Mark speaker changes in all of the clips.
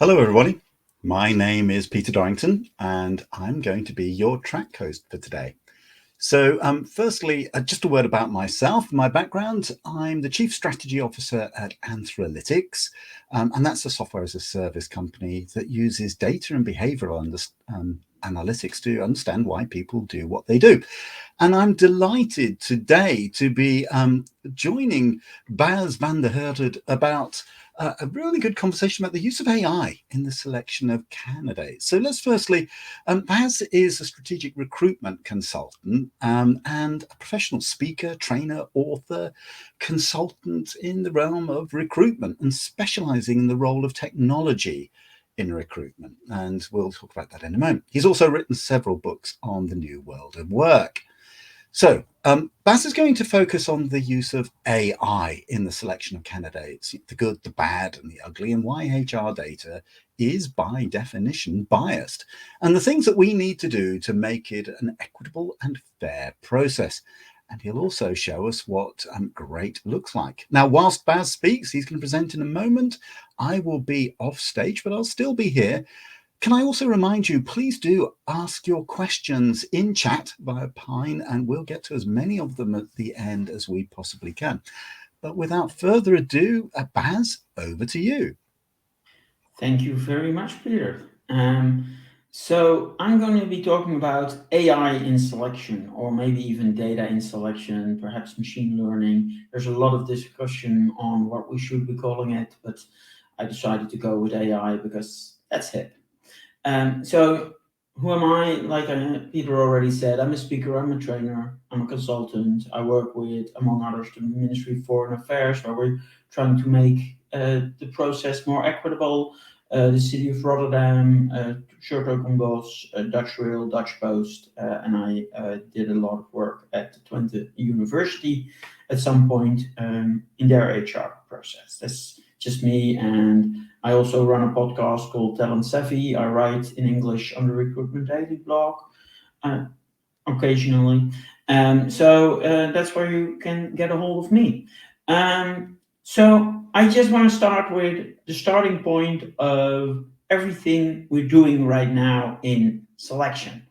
Speaker 1: Hello, everybody. My name is Peter Dorrington, and I'm going to be your track host for today. So, firstly, just a word about myself, my background. I'm the Chief Strategy Officer at Anthralytics, and that's a software as a service company that uses data and behavioral analytics to understand why people do what they do. And I'm delighted today to be joining Bas van der Haterd about a really good conversation about the use of AI in the selection of candidates. So let's firstly, Baz is a strategic recruitment consultant and a professional speaker, trainer, author, consultant in the realm of recruitment and specializing in the role of technology in recruitment. And we'll talk about that in a moment. He's also written several books on the new world of work. So, Bas is going to focus on the use of AI in the selection of candidates, the good, the bad, and the ugly, and why HR data is by definition biased, and the things that we need to do to make it an equitable and fair process. And he'll also show us what great looks like. Now, whilst Bas speaks, he's going to present in a moment. I will be off stage, but I'll still be here. Can I also remind you, please do ask your questions in chat via Pine, and we'll get to as many of them at the end as we possibly can. But without further ado, Baz, over to you.
Speaker 2: Thank you very much, Peter. So I'm going to be talking about AI in selection, or maybe even data in selection, perhaps machine learning. There's a lot of discussion on what we should be calling it, but I decided to go with AI because that's hip. So who am I? Like Peter already said, I'm a speaker, I'm a trainer, I'm a consultant. I work with, among others, the Ministry of Foreign Affairs, where we're trying to make the process more equitable. The city of Rotterdam, Bos, Dutch Rail, Dutch Post, and I did a lot of work at the Twente University at some point in their HR process. That's just me, and I also run a podcast called Talent Savvy. I write in English on the Recruitment Daily blog occasionally. So that's where you can get a hold of me. So I just want to start with the starting point of everything we're doing right now in selection.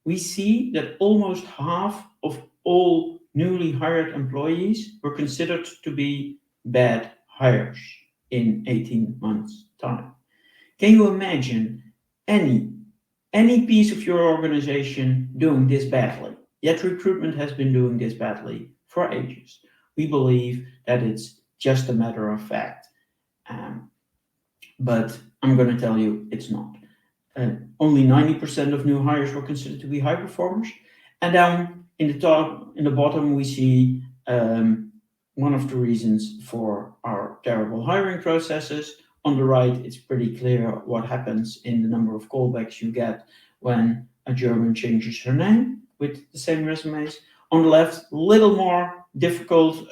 Speaker 2: We see that almost half of all newly hired employees were considered to be bad hires in 18 months' time. Can you imagine any any piece of your organization doing this badly? Yet recruitment has been doing this badly for ages. We believe that it's just a matter of fact. Um, but I'm going to tell you it's not. Only 90% of new hires were considered to be high performers. And down in the top, in the bottom, we see one of the reasons for our terrible hiring processes. On the right, it's pretty clear what happens in the number of callbacks you get when a German changes her name with the same resumes. On the left, a little more difficult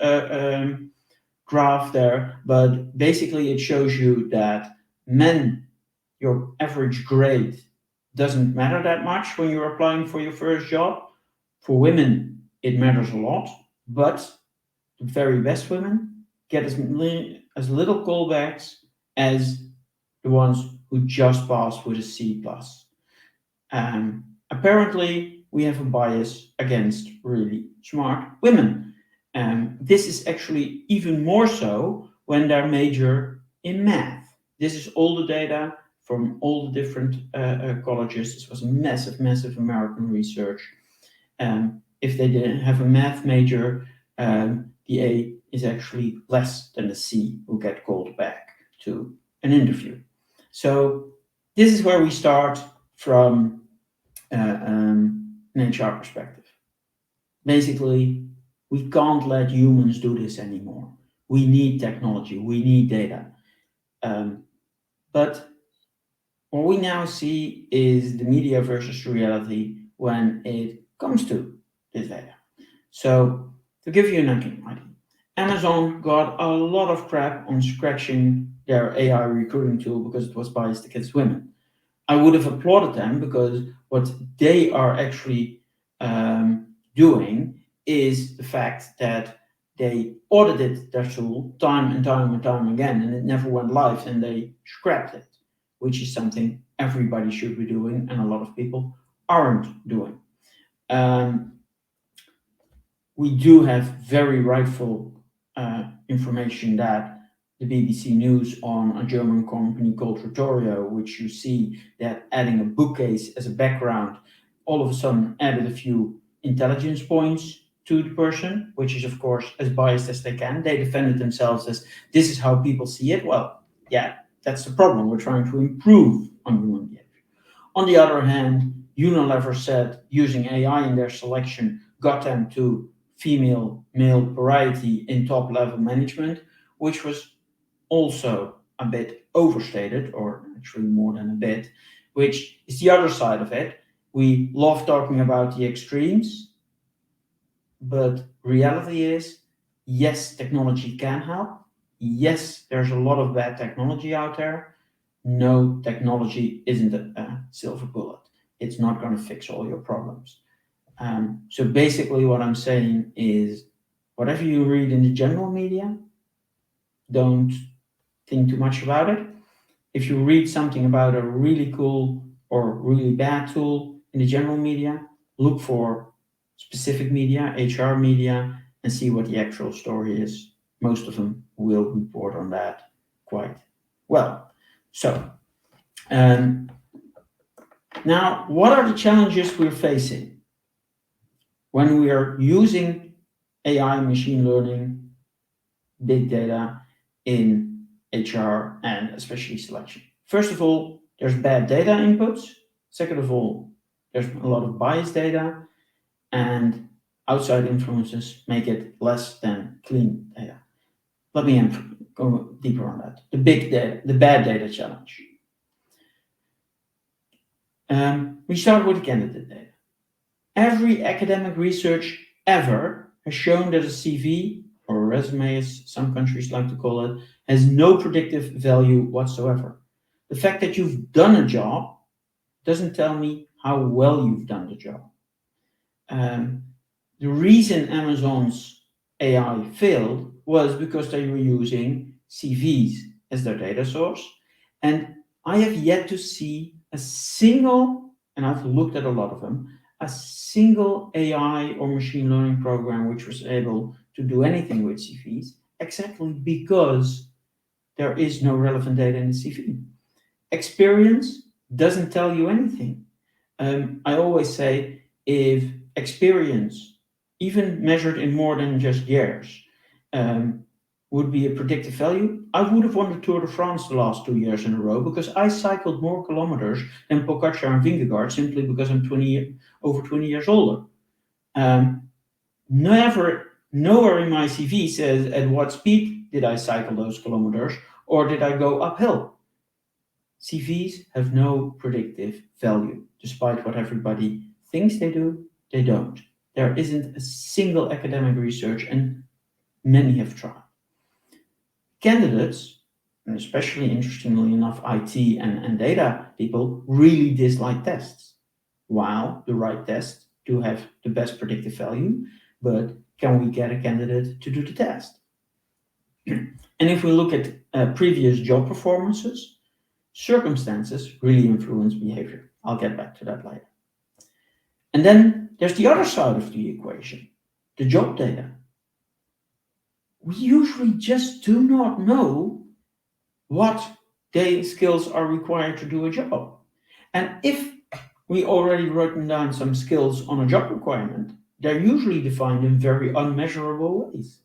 Speaker 2: graph there, but basically it shows you that men, your average grade doesn't matter that much when you're applying for your first job. For women, it matters a lot, but the very best women get as little callbacks as the ones who just passed with a C plus. Apparently, we have a bias against really smart women. This is actually even more so when they're major in math. This is all the data from all the different colleges. This was a massive American research. If they didn't have a math major, the A is actually less than the C who get called back to an interview. So this is where we start from an HR perspective. Basically, we can't let humans do this anymore. We need technology, we need data. But what we now see is the media versus reality when it comes to this data. So, to give you an idea, Amazon got a lot of crap on scratching their AI recruiting tool because it was biased against women. I would have applauded them because what they are actually doing is the fact that they audited their tool time and time and time again, and it never went live, and they scrapped it, which is something everybody should be doing, and a lot of people aren't doing. We do have very rightful information that the BBC News on a German company called Rotorio, which you see that adding a bookcase as a background, all of a sudden added a few intelligence points to the person, which is of course as biased as they can. They defended themselves as this is how people see it. Well, yeah, that's the problem. We're trying to improve on human behavior. On the other hand, Unilever said using AI in their selection got them to female male parity in top level management, which was also a bit overstated, or actually more than a bit, which is the other side of it. We love talking about the extremes, but reality is, yes, technology can help. Yes, there's a lot of bad technology out there. No, technology isn't a silver bullet. It's not going to fix all your problems. So basically what I'm saying is, whatever you read in the general media, don't think too much about it. If you read something about a really cool or really bad tool in the general media, look for specific media, HR media, and see what the actual story is. Most of them will report on that quite well. So, now what are the challenges we're facing when we are using AI, machine learning, big data in HR and especially selection? First of all, there's bad data inputs. Second of all, there's a lot of biased data, and outside influences make it less than clean data. Let me go deeper on that. The big data, the bad data challenge. We start with the candidate data. Every academic research ever has shown that a CV, or a resume as some countries like to call it, has no predictive value whatsoever. The fact that you've done a job doesn't tell me how well you've done the job. The reason Amazon's AI failed was because they were using CVs as their data source. And I have yet to see a single, and I've looked at a lot of them, a single AI or machine learning program which was able to do anything with CVs, exactly because there is no relevant data in the CV. Experience doesn't tell you anything. I always say, if experience, even measured in more than just years, would be a predictive value, I would have won the Tour de France the last 2 years in a row because I cycled more kilometers than Pogacar and Vingegaard simply because I'm over 20 years older. Nowhere in my CV says at what speed did I cycle those kilometers or did I go uphill. CVs have no predictive value. Despite what everybody thinks they do, they don't. There isn't a single academic research, and many have tried. Candidates, and especially interestingly enough, IT and data people, really dislike tests. While the right tests do have the best predictive value, but can we get a candidate to do the test? And if we look at previous job performances, circumstances really influence behavior. I'll get back to that later. And then there's the other side of the equation, the job data. We usually just do not know what skills are required to do a job. And if we already written down some skills on a job requirement, they're usually defined in very unmeasurable ways.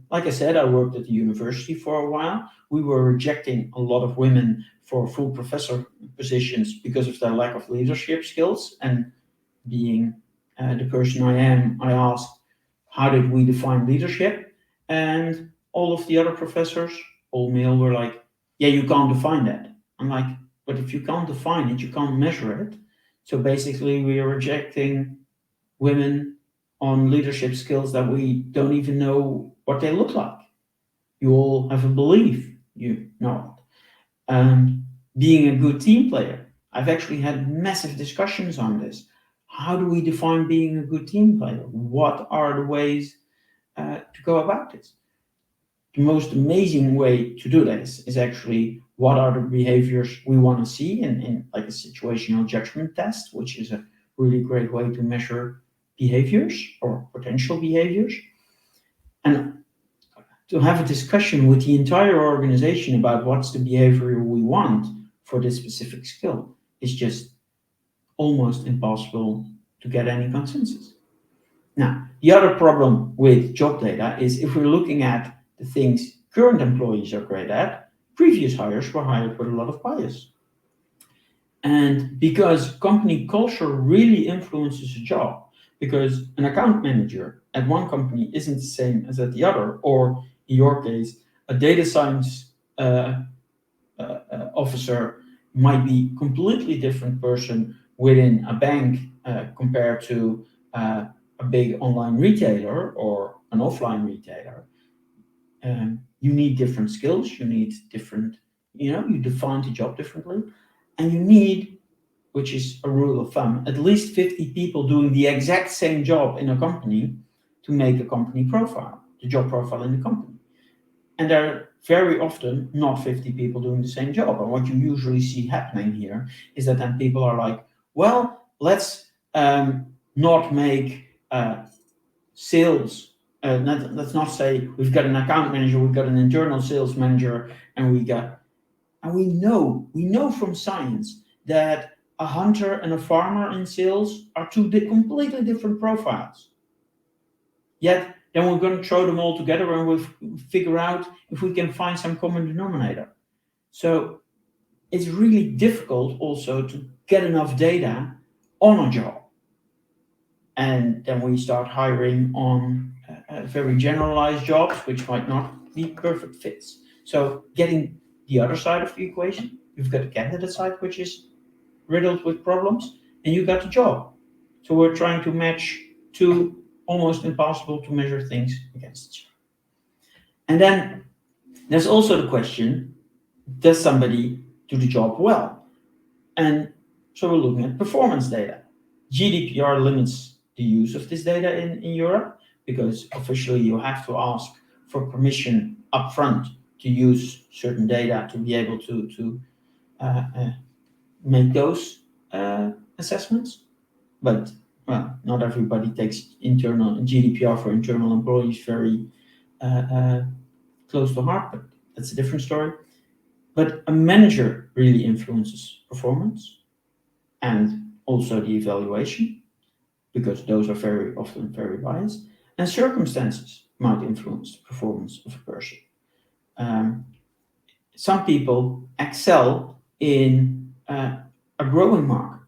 Speaker 2: Like I said, I worked at the university for a while. We were rejecting a lot of women for full professor positions because of their lack of leadership skills. And being the person I am, I asked, how did we define leadership? And all of the other professors, all male, were like, yeah, you can't define that. I'm like, but if you can't define it, you can't measure it. So basically, we are rejecting women on leadership skills that we don't even know what they look like. You all have a belief, you know it. Being a good team player, I've actually had massive discussions on this. How do we define being a good team player? What are the ways to go about this? The most amazing way to do this is actually what are the behaviors we want to see in like a situational judgment test, which is a really great way to measure behaviors or potential behaviors. And to have a discussion with the entire organization about what's the behavior we want for this specific skill is just almost impossible to get any consensus. Now, the other problem with job data is if we're looking at the things current employees are great at, previous hires were hired with a lot of bias. And because company culture really influences a job, because an account manager at one company isn't the same as at the other, or in your case, a data science officer might be completely different person within a bank compared to a big online retailer or an offline retailer. You need different skills, you need different, you define the job differently, and you need, which is a rule of thumb, at least 50 people doing the exact same job in a company to make a company profile, the job profile in the company. And there are very often not 50 people doing the same job. And what you usually see happening here is that then people are like, well, let's not make sales. Let's not say we've got an account manager, we've got an internal sales manager, and we know from science that a hunter and a farmer in sales are two completely different profiles. Yet then we're going to throw them all together and we'll figure out if we can find some common denominator. So it's really difficult also to get enough data on a job. And then we start hiring on very generalized jobs, which might not be perfect fits. So getting the other side of the equation, you've got the candidate side, which is riddled with problems, and you got the job. So we're trying to match two almost impossible to measure things against each other. And then there's also the question, does somebody do the job well? And so we're looking at performance data. GDPR limits the use of this data in Europe because officially you have to ask for permission upfront to use certain data to be able to make those assessments. But well, not everybody takes internal GDPR for internal employees very close to heart, but that's a different story. But a manager really influences performance and also the evaluation, because those are very often very biased, and circumstances might influence the performance of a person. Some people excel in a growing market.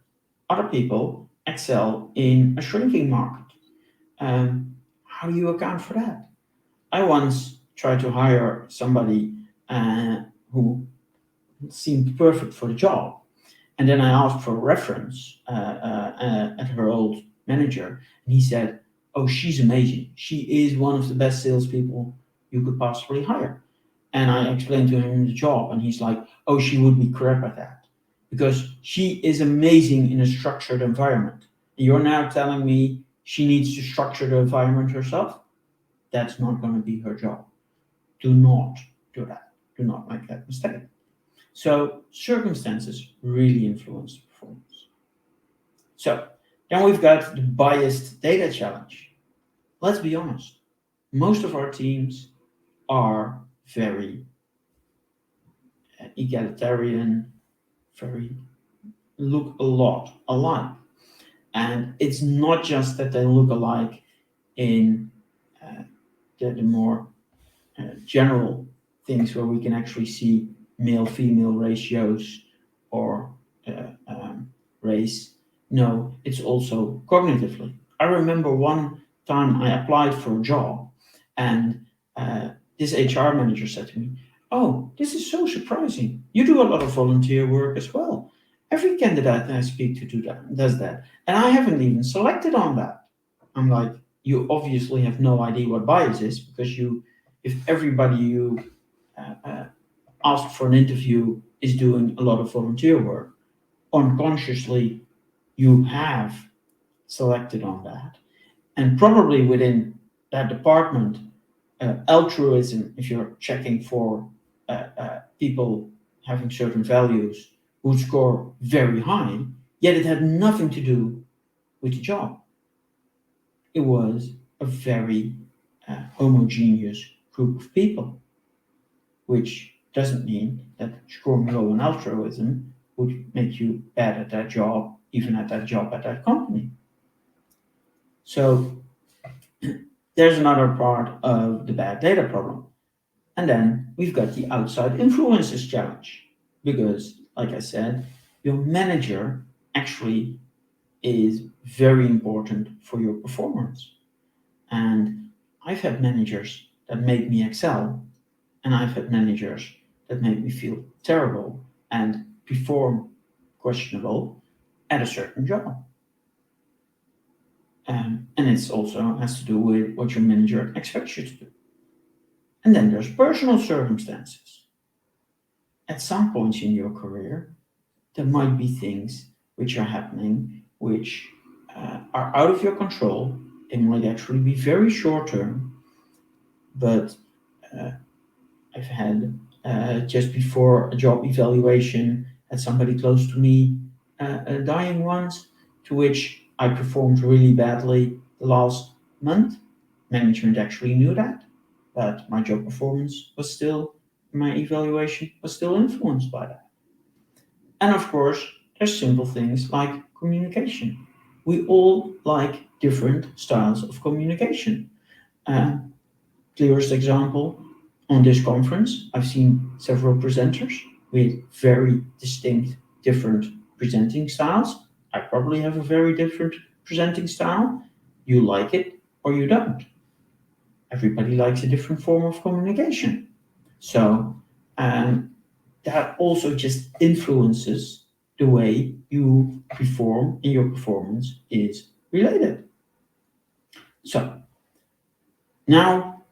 Speaker 2: Other people excel in a shrinking market. How do you account for that? I once tried to hire somebody who seemed perfect for the job. And then I asked for a reference at her old manager. And he said, oh, she's amazing. She is one of the best salespeople you could possibly hire. And I explained to him the job. And he's like, oh, she would be crap at that. Because she is amazing in a structured environment. And you're now telling me she needs to structure the environment herself? That's not going to be her job. Do not do that. Do not make that mistake. So circumstances really influence performance. So then we've got the biased data challenge. Let's be honest. Most of our teams are very egalitarian, look a lot alike. And it's not just that they look alike in the more general things where we can actually see male-female ratios or race. No, it's also cognitively. I remember one time I applied for a job and this HR manager said to me, oh, this is so surprising. You do a lot of volunteer work as well. Every candidate I speak to does that. And I haven't even selected on that. I'm like, you obviously have no idea what bias is, because if everybody you ask for an interview is doing a lot of volunteer work, unconsciously you have selected on that. And probably within that department, altruism, if you're checking for people having certain values, would score very high, yet it had nothing to do with the job. It was a very homogeneous group of people, which doesn't mean that scoring low on altruism would make you bad at that job, even at that job at that company. So there's another part of the bad data problem. And then we've got the outside influences challenge. Because, like I said, your manager actually is very important for your performance. And I've had managers that made me excel, and I've had managers that made me feel terrible and perform questionable at a certain job. And it also has to do with what your manager expects you to do. And then there's personal circumstances. At some points in your career, there might be things which are happening which are out of your control. They might actually be very short term, but I've had just before a job evaluation, had somebody close to me dying once, to which I performed really badly the last month. Management actually knew that, but my job performance was still, my evaluation was still influenced by that. And of course, there's simple things like communication. We all like different styles of communication. Clearest example, on this conference, I've seen several presenters with very distinct, different presenting styles. I probably have a very different presenting style. You like it or you don't. Everybody likes a different form of communication. So that also just influences the way you perform, and your performance is related. So now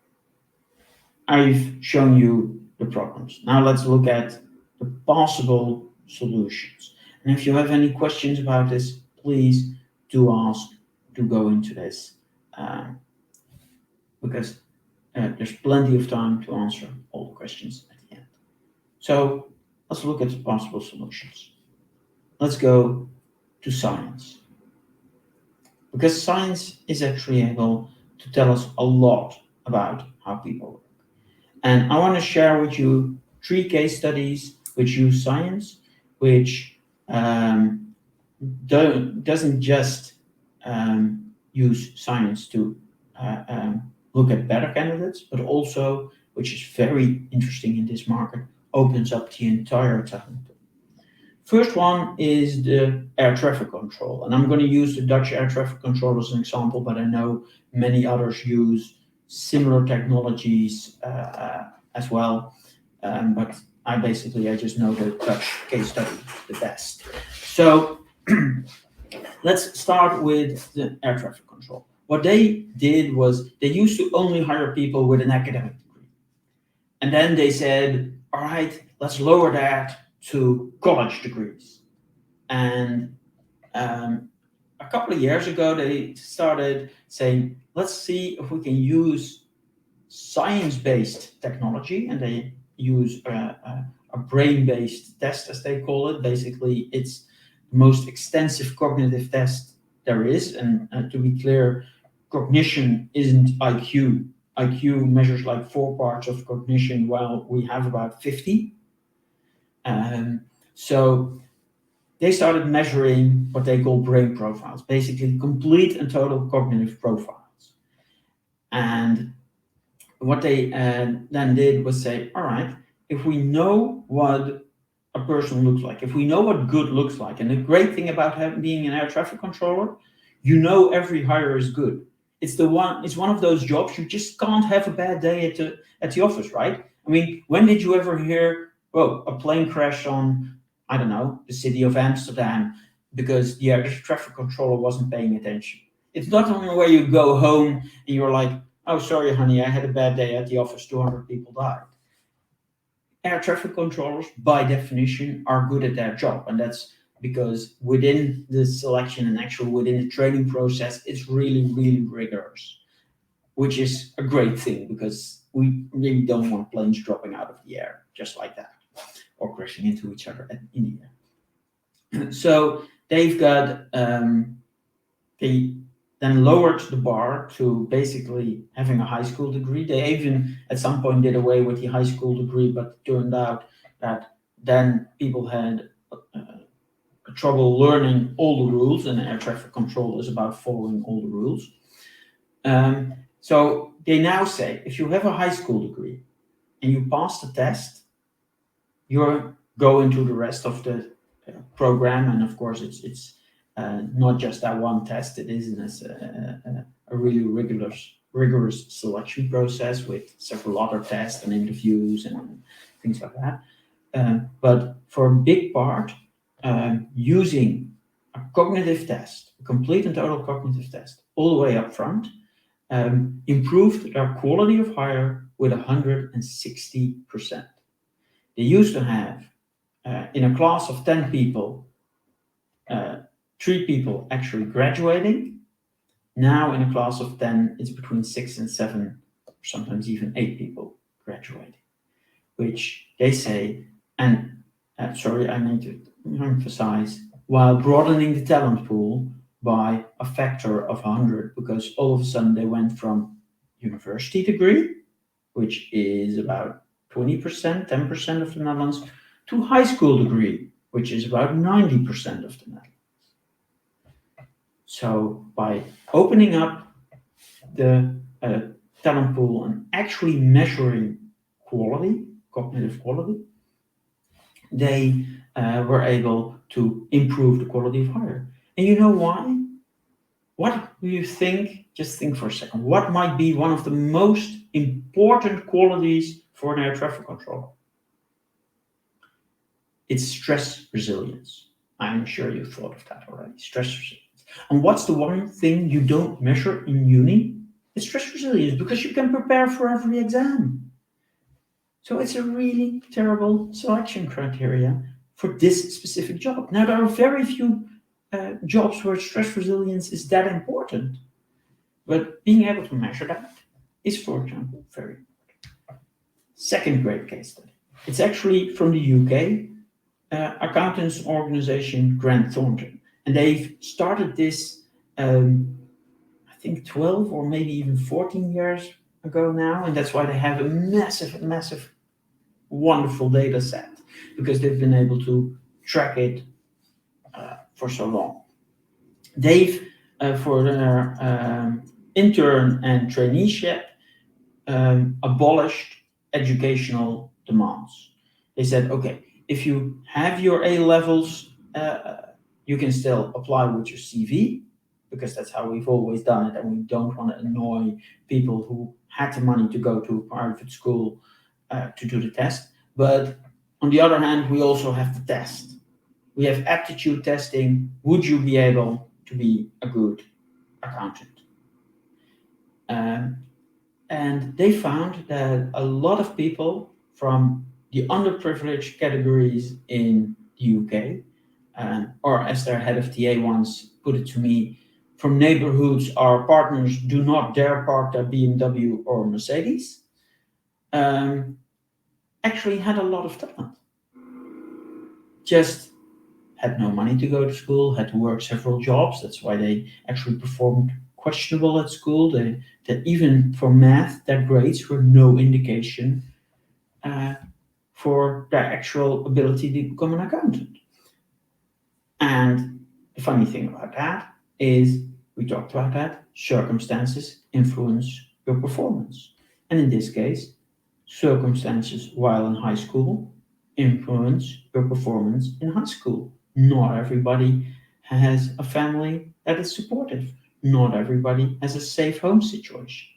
Speaker 2: I've shown you the problems. Now let's look at the possible solutions. And if you have any questions about this, please do ask, to go into this, because there's plenty of time to answer all the questions at the end. So let's look at the possible solutions. Let's go to science, because science is actually able to tell us a lot about how people work. And I want to share with you 3 case studies which use science, which doesn't just use science to look at better candidates, but also, which is very interesting in this market, opens up the entire talent pool. First one is the air traffic control. And I'm going to use the Dutch air traffic control as an example, but I know many others use similar technologies as well. But I just know the Dutch case study the best. So let's start with the air traffic control. What they did was they used to only hire people with an academic degree. And then they said, all right, let's lower that to college degrees. And a couple of years ago, they started saying, let's see if we can use science-based technology. And they use a brain-based test, as they call it. Basically, it's the most extensive cognitive test there is. And to be clear, cognition isn't IQ. IQ measures like 4 parts of cognition, while we have about 50. So they started measuring what they call brain profiles, basically complete and total cognitive profiles. And what they then did was say, all right, if we know what a person looks like, if we know what good looks like, and the great thing about being an air traffic controller, you know every hire is good. It's one of those jobs you just can't have a bad day at the office, right? I mean, when did you ever hear, oh, a plane crash on, I don't know, the city of Amsterdam because the air traffic controller wasn't paying attention? It's not only where you go home and you're like, oh, sorry, honey, I had a bad day at the office, 200 people died. Air traffic controllers, by definition, are good at their job. And that's because within the selection and within the training process, it's really, really rigorous, which is a great thing, because we really don't want planes dropping out of the air just like that or crashing into each other in the air. So they've got they then lowered the bar to basically having a high school degree. They even at some point did away with the high school degree, but it turned out that then people had trouble learning all the rules, and air traffic control is about following all the rules. So they now say if you have a high school degree and you pass the test, you go into the rest of the program, and of course it's not just that one test. It is a really rigorous selection process with several other tests and interviews and things like that. But for a big part, using a cognitive test, a complete and total cognitive test, all the way up front, improved their quality of hire with 160%. They used to have, in a class of 10 people, 3 people actually graduating. Now in a class of 10, it's between 6 and 7, or sometimes even 8 people graduating, which they say, and sorry, I need to emphasize, while broadening the talent pool by a factor of 100, because all of a sudden they went from university degree, which is about 20%, 10% of the Netherlands, to high school degree, which is about 90% of the Netherlands. So by opening up the talent pool and actually measuring quality, cognitive quality, they were able to improve the quality of hire. And you know why? What do you think? Just think for a second. What might be one of the most important qualities for an air traffic controller? It's stress resilience. I'm sure you thought of that already. Stress resilience. And what's the one thing you don't measure in uni? It's stress resilience, because you can prepare for every exam. So it's a really terrible selection criteria for this specific job. Now, there are very few jobs where stress resilience is that important, but being able to measure that is, for example, very important. Second great case study. It's actually from the UK, accountants organization Grant Thornton, and they've started this, I think 12 or maybe even 14 years ago now, and that's why they have a massive, wonderful data set, because they've been able to track it for so long. They've, for their intern and traineeship, abolished educational demands. They said, okay, if you have your A levels, you can still apply with your CV, because that's how we've always done it, and we don't want to annoy people who had the money to go to a private school to do the test. But on the other hand, we also have the test. We have aptitude testing. Would you be able to be a good accountant? And they found that a lot of people from the underprivileged categories in the UK, or as their head of TA once put it to me, from neighborhoods our partners do not dare park their BMW or Mercedes, actually had a lot of talent. Just had no money to go to school, had to work several jobs. That's why they actually performed questionable at school. That even for math, their grades were no indication for their actual ability to become an accountant. And the funny thing about that is, we talked about that, circumstances influence your performance. And in this case, circumstances while in high school influence your performance in high school. Not everybody has a family that is supportive. Not everybody has a safe home situation.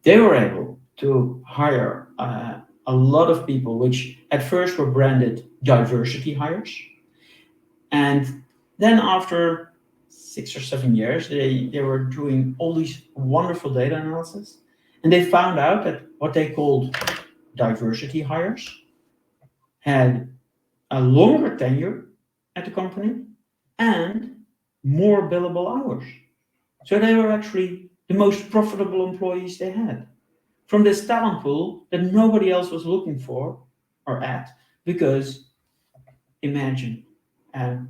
Speaker 2: They were able to hire a lot of people, which at first were branded diversity hires. And then after 6 or 7 years, they were doing all these wonderful data analysis. And they found out that what they called diversity hires had a longer tenure at the company and more billable hours. So they were actually the most profitable employees they had. from this talent pool that nobody else was looking for or at, because imagine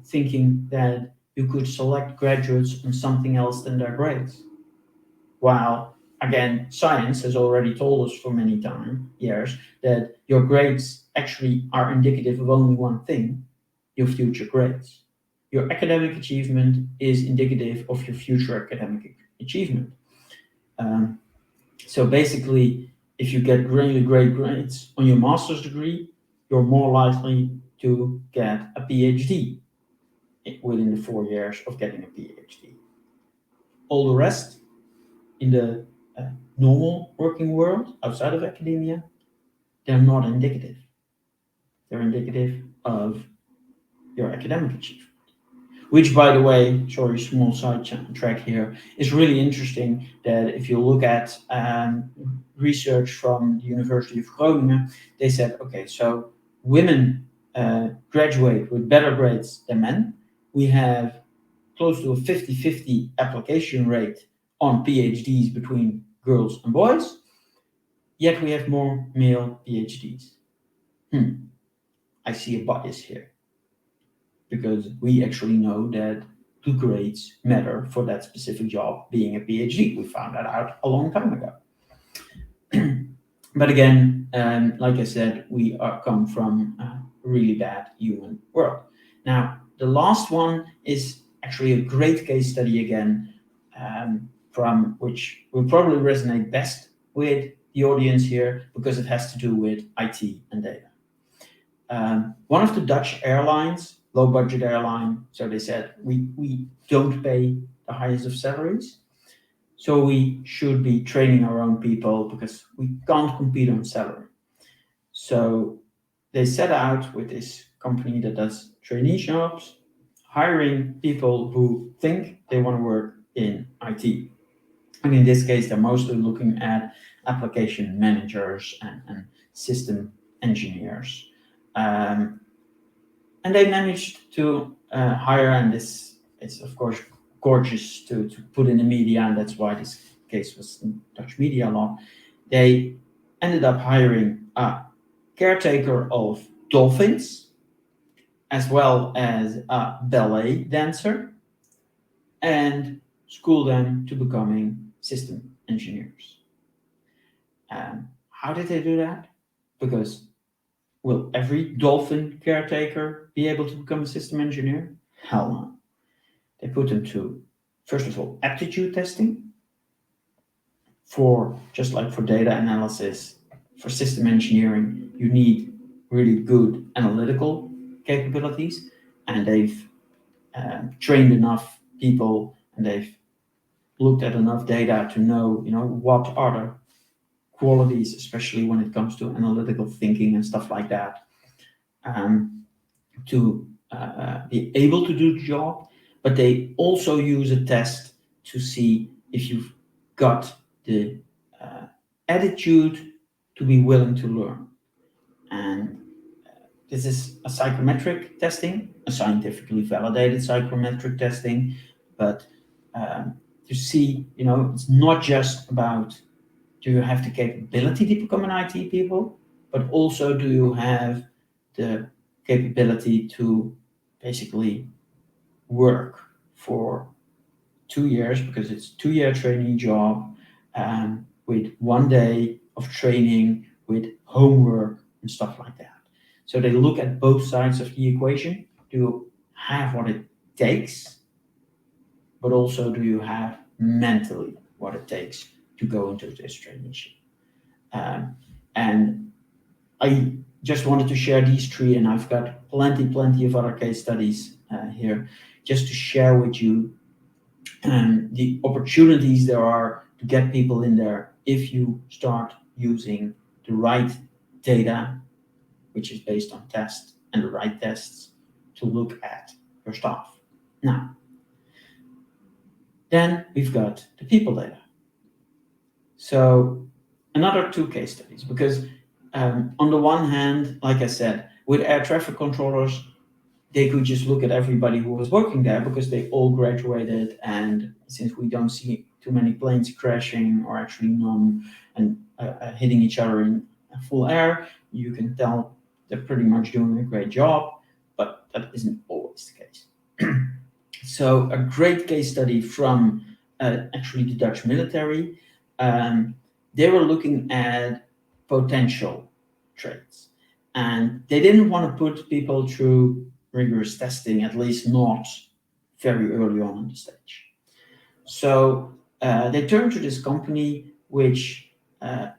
Speaker 2: thinking that you could select graduates on something else than their grades. While, again, science has already told us for many years that your grades actually are indicative of only one thing: your future grades. Your academic achievement is indicative of your future academic achievement. So basically, if you get really great grades on your master's degree, you're more likely to get a PhD within the 4 years of getting a PhD. All the rest in the normal working world outside of academia, they're not indicative. They're indicative of your academic achievement. Which, by the way, sorry, small side track here, is really interesting that if you look at research from the University of Groningen, they said, okay, so women graduate with better grades than men. We have close to a 50-50 application rate on PhDs between girls and boys, yet we have more male PhDs. I see a bias here, because we actually know that the grades matter for that specific job, being a PhD. We found that out a long time ago. But again, like I said, we come from a really bad human world. Now, the last one is actually a great case study again, from which will probably resonate best with the audience here, because it has to do with IT and data. One of the Dutch airlines, low budget airline, so they said, we don't pay the highest of salaries, so we should be training our own people because we can't compete on salary. So they set out with this company that does trainee jobs, hiring people who think they want to work in IT. And in this case, they're mostly looking at application managers and system engineers. And they managed to hire, and this is of course gorgeous to put in the media, and that's why this case was in Dutch media a lot. They ended up hiring a caretaker of dolphins, as well as a ballet dancer, and school them to becoming system engineers. How did they do that? Because will every dolphin caretaker be able to become a system engineer? Hell no. They put them to, first of all, aptitude testing. For just like for data analysis, for system engineering, you need really good analytical capabilities, and they've trained enough people, and they've looked at enough data to know, what are the qualities, especially when it comes to analytical thinking and stuff like that, to be able to do the job. But they also use a test to see if you've got the attitude to be willing to learn. And this is a psychometric testing, a scientifically validated psychometric testing, but to see, it's not just about do you have the capability to become an IT people, but also do you have the capability to basically work for 2 years, because it's a 2-year training job, with 1 day of training, with homework and stuff like that. So they look at both sides of the equation. Do you have what it takes, but also do you have mentally what it takes to go into this traineeship? And I just wanted to share these 3, and I've got plenty of other case studies here, just to share with you the opportunities there are to get people in there if you start using the right data, which is based on tests, and the right tests to look at your staff. Now, then we've got the people data. So another 2 case studies, because on the one hand, like I said, with air traffic controllers, they could just look at everybody who was working there because they all graduated, and since we don't see too many planes crashing, or actually none, and hitting each other in full air, you can tell they're pretty much doing a great job, but that isn't always the case. So a great case study from actually the Dutch military. They were looking at potential traits, and they didn't want to put people through rigorous testing, at least not very early on in the stage. So they turned to this company which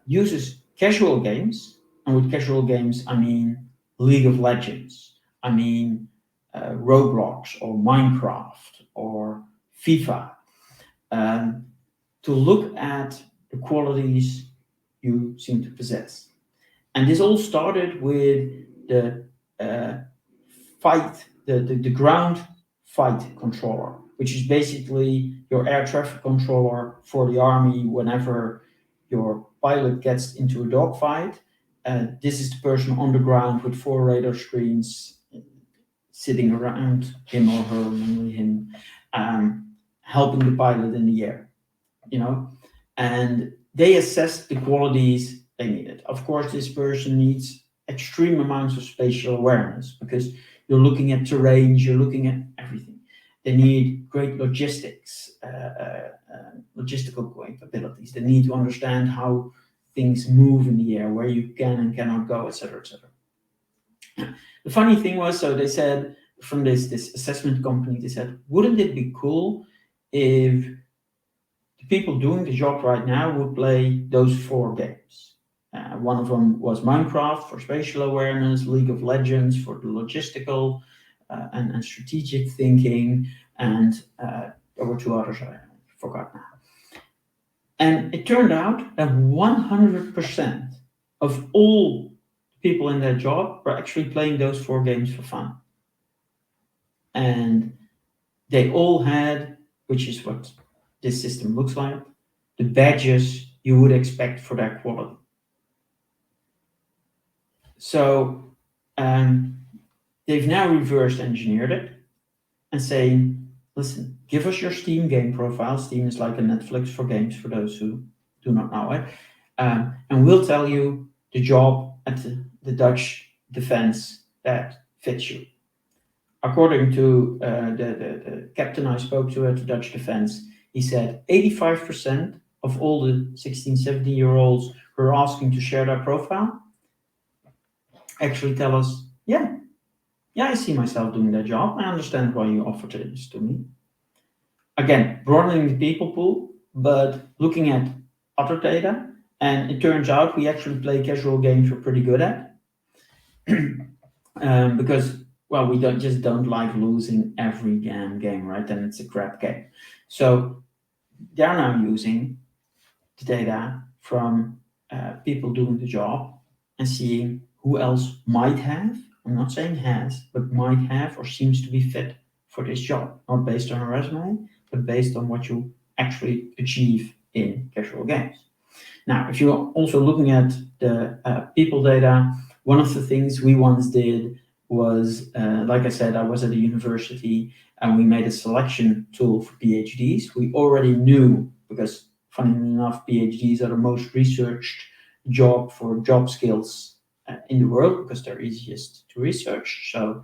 Speaker 2: uses casual games, and with casual games I mean League of Legends, I mean Roblox or Minecraft or FIFA, to look at the qualities you seem to possess. And this all started with the the ground fight controller, which is basically your air traffic controller for the army whenever your pilot gets into a dogfight. This is the person on the ground with 4 radar screens sitting around him or her, mainly him, helping the pilot in the air, and they assess the qualities they needed. Of course, this person needs extreme amounts of spatial awareness because you're looking at terrain, you're looking at everything. They need great logistical capabilities. They need to understand how things move in the air, where you can and cannot go, etc., etc. The funny thing was, so they said from this assessment company, they said, wouldn't it be cool if the people doing the job right now would play those 4 games? One of them was Minecraft for spatial awareness, League of Legends for the logistical and strategic thinking, and there were 2 others I forgot now. And it turned out that 100% of all people in that job were actually playing those 4 games for fun. And they all had, which is what this system looks like, the badges you would expect for that quality. So they've now reverse engineered it and saying, listen, give us your Steam game profile. Steam is like a Netflix for games, for those who do not know it. And we'll tell you the job at the Dutch defense that fits you. According to the captain I spoke to at the Dutch defense, he said 85% of all the 16, 17-year-olds who are asking to share their profile actually tell us, yeah, I see myself doing that job. I understand why you offered this to me. Again, broadening the people pool, but looking at other data. And it turns out we actually play casual games we're pretty good at. Because, well, we don't like losing every game, right? And it's a crap game. So they're now using the data from people doing the job and seeing who else might have, I'm not saying has, but might have or seems to be fit for this job, not based on a resume, but based on what you actually achieve in casual games. Now, if you're also looking at the people data, one of the things we once did was, like I said, I was at a university and we made a selection tool for PhDs. We already knew, because funny enough, PhDs are the most researched job for job skills in the world because they're easiest to research. So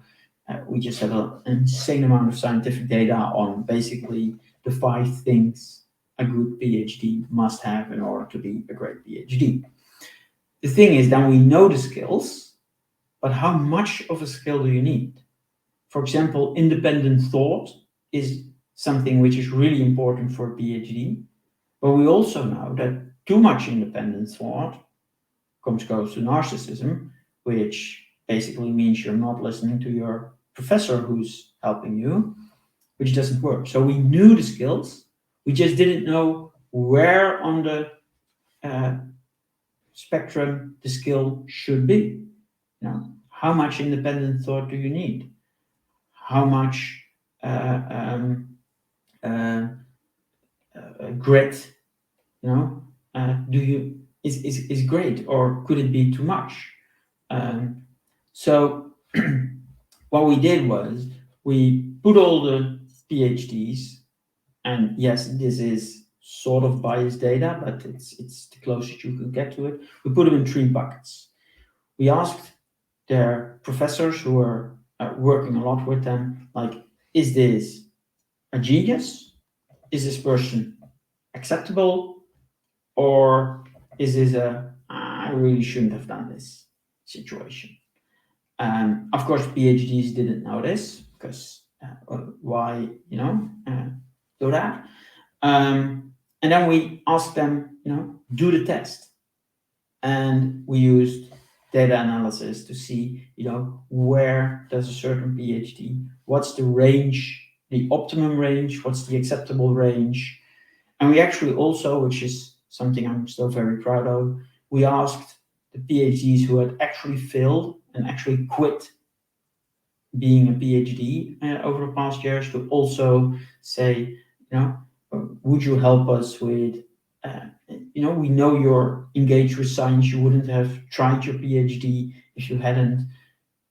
Speaker 2: we just had an insane amount of scientific data on basically the 5 things a good PhD must have in order to be a great PhD. The thing is, then we know the skills, but how much of a skill do you need? For example, independent thought is something which is really important for a PhD, but we also know that too much independent thought comes close to narcissism, which basically means you're not listening to your professor who's helping you, which doesn't work. So we knew the skills, we just didn't know where on the spectrum the skill should be. How much independent thought do you need? How much grit, do you is great, or could it be too much? So what we did was we put all the PhDs, and yes, this is sort of biased data, but it's the closest you can get to it. We put them in 3 buckets. We asked their professors who are working a lot with them, like, is this a genius? Is this person acceptable? Or is this I really shouldn't have done this situation? Of course, PhDs didn't know this because why, do that? And then we asked them, do the test. And we used data analysis to see, where does a certain PhD, what's the range, the optimum range, what's the acceptable range. And we actually also, which is something I'm still very proud of, we asked the PhDs who had actually failed and actually quit being a PhD over the past years to also say, would you help us with, we know you're engaged with science, you wouldn't have tried your PhD if you hadn't.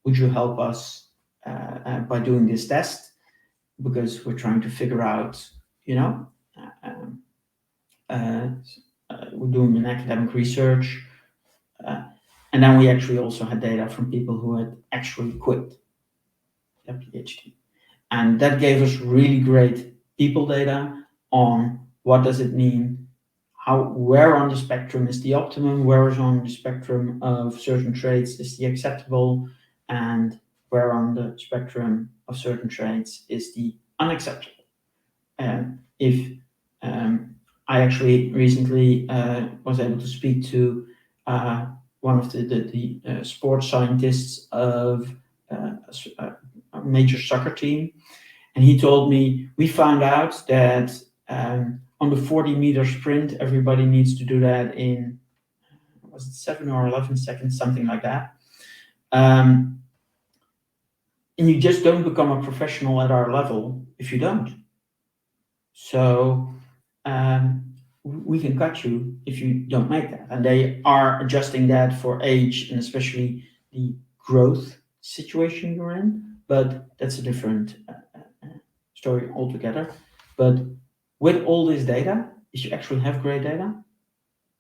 Speaker 2: Would you help us by doing this test? Because we're trying to figure out, we're doing an academic research. And then we actually also had data from people who had actually quit their PhD. And that gave us really great people data on what does it mean, where on the spectrum is the optimum, where is on the spectrum of certain traits is the acceptable, and where on the spectrum of certain traits is the unacceptable. If I actually recently was able to speak to one of the sports scientists of a major soccer team, and he told me, we found out that on the 40-meter sprint, everybody needs to do that in, was it 7 or 11 seconds, something like that. And you just don't become a professional at our level if you don't. So we can cut you if you don't make that. And they are adjusting that for age and especially the growth situation you're in. But that's a different story altogether. But with all this data, if you actually have great data,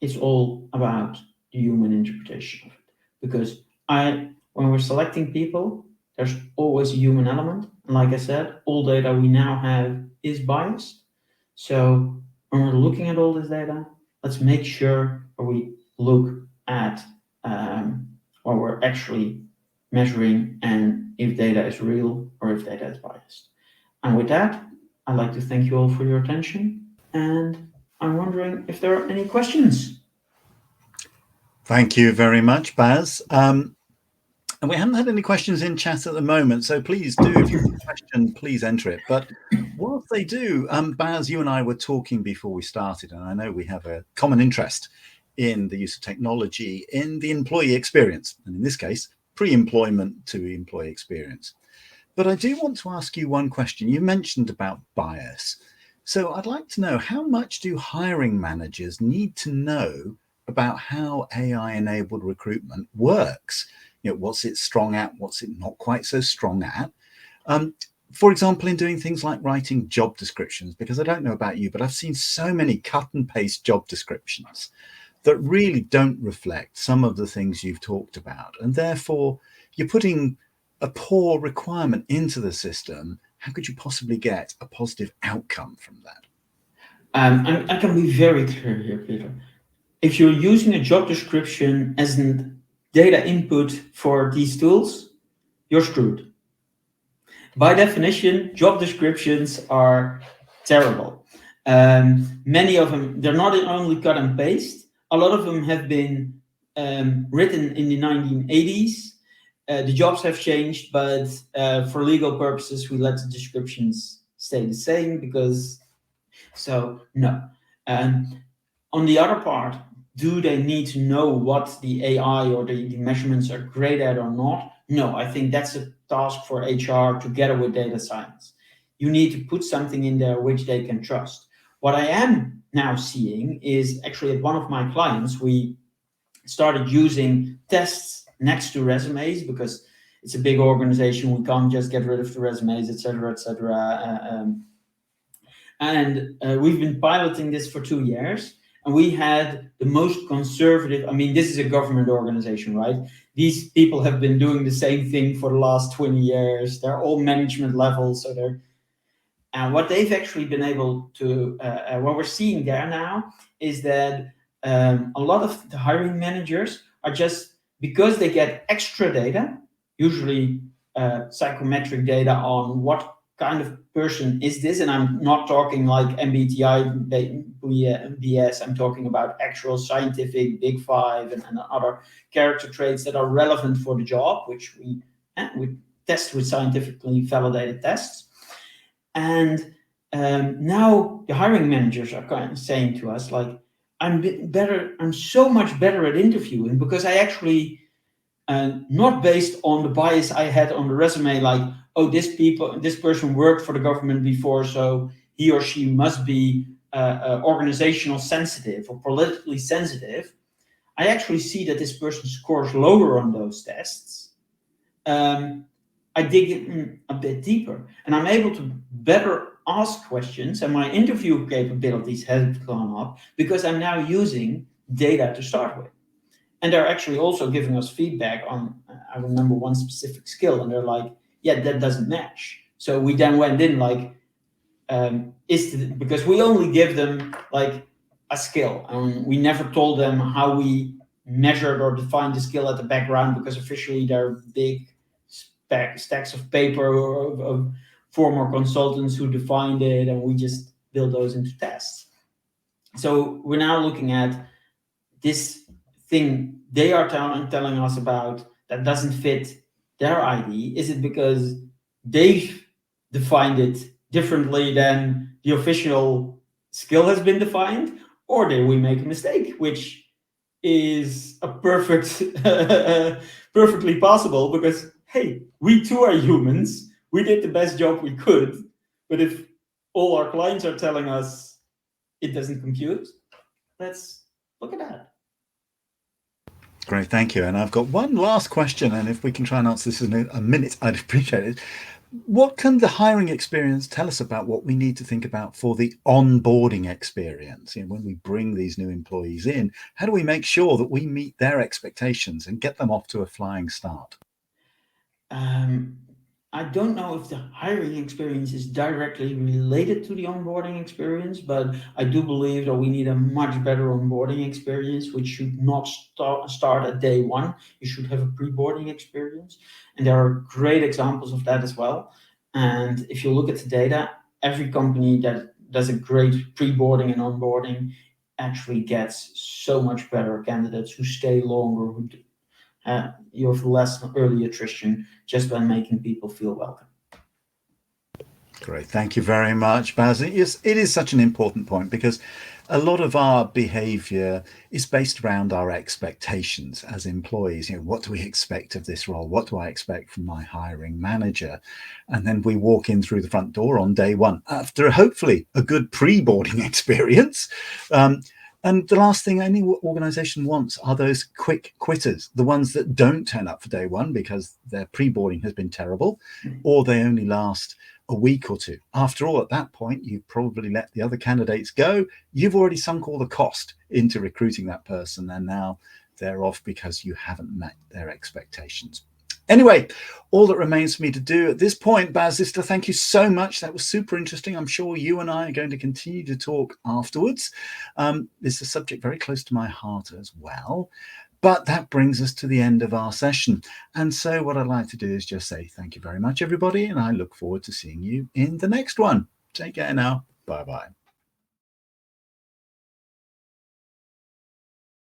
Speaker 2: it's all about the human interpretation of it. Because when we're selecting people, there's always a human element. And like I said, all data we now have is biased. So when we're looking at all this data, let's make sure we look at what we're actually measuring and if data is real or if data is biased. And with that, I'd like to thank you all for your attention. And I'm wondering if there are any questions.
Speaker 1: Thank you very much, Baz. And we haven't had any questions in chat at the moment, so please do, if you have a question, please enter it. But whilst they do, Baz, you and I were talking before we started, and I know we have a common interest in the use of technology in the employee experience, and in this case, pre-employment to employee experience. But I do want to ask you one question. You mentioned about bias. So I'd like to know, how much do hiring managers need to know about how AI-enabled recruitment works? What's it strong at? What's it not quite so strong at? For example, in doing things like writing job descriptions, because I don't know about you, but I've seen so many cut and paste job descriptions that really don't reflect some of the things you've talked about. And therefore, you're putting a poor requirement into the system. How could you possibly get a positive outcome from that?
Speaker 2: I can be very clear here, Peter. If you're using a job description as a data input for these tools, you're screwed. By definition, job descriptions are terrible. Many of them, they're not only cut and paste, a lot of them have been written in the 1980s. The jobs have changed, but for legal purposes, we let the descriptions stay the same no. On the other part, do they need to know what the AI or the measurements are great at or not? No, I think that's a task for HR together with data science. You need to put something in there which they can trust. What I am now seeing is actually at one of my clients, we started using tests next to resumes because it's a big organization. We can't just get rid of the resumes, etc., etc. And we've been piloting this for 2 years, and we had the most conservative. I mean, this is a government organization, right? These people have been doing the same thing for the last 20 years. They're all management levels, so they're. And what they've actually been able to, what we're seeing there now is that a lot of the hiring managers are just, because they get extra data, usually psychometric data on what kind of person is this, and I'm not talking like MBTI BS, I'm talking about actual scientific Big Five and other character traits that are relevant for the job, which we test with scientifically validated tests. And now the hiring managers are kind of saying to us, like, I'm so much better at interviewing because I actually, not based on the bias I had on the resume, like, oh, this person worked for the government before, so he or she must be organizational sensitive or politically sensitive. I actually see that this person scores lower on those tests. I dig in a bit deeper, and I'm able to better ask questions, and my interview capabilities have gone up because I'm now using data to start with. And they're actually also giving us feedback on, I remember one specific skill, and they're like, yeah, that doesn't match. So we then went in like, because we only give them like a skill, and we never told them how we measured or defined the skill at the background, because officially they're big stacks of paper of former consultants who defined it, and we just build those into tests. So we're now looking at this thing they are telling us about that doesn't fit their ID. Is it because they've defined it differently than the official skill has been defined, or did we make a mistake, which is a perfectly possible, because hey, we too are humans. We did the best job we could, but if all our clients are telling us it doesn't compute, let's look at that.
Speaker 1: Great, thank you. And I've got one last question, and if we can try and answer this in a minute, I'd appreciate it. What can the hiring experience tell us about what we need to think about for the onboarding experience? You know, when we bring these new employees in, how do we make sure that we meet their expectations and get them off to a flying start?
Speaker 2: I don't know if the hiring experience is directly related to the onboarding experience, but I do believe that we need a much better onboarding experience, which should not start at day one. You should have a pre-boarding experience. And there are great examples of that as well. And if you look at the data, every company that does a great pre-boarding and onboarding actually gets so much better candidates who stay longer, who you have less early attrition just by making people feel welcome.
Speaker 1: Great, thank you very much, Baz. It is such an important point, because a lot of our behavior is based around our expectations as employees. You know, what do we expect of this role? What do I expect from my hiring manager? And then we walk in through the front door on day one after hopefully a good pre-boarding experience. And the last thing any organization wants are those quick quitters, the ones that don't turn up for day one because their pre-boarding has been terrible, or they only last a week or two. After all, at that point, you've probably let the other candidates go. You've already sunk all the cost into recruiting that person, and now they're off because you haven't met their expectations. Anyway, all that remains for me to do at this point, Baz, is to thank you so much. That was super interesting. I'm sure you and I are going to continue to talk afterwards. It's a subject very close to my heart as well. But that brings us to the end of our session. And so what I'd like to do is just say thank you very much, everybody. And I look forward to seeing you in the next one. Take care now. Bye-bye.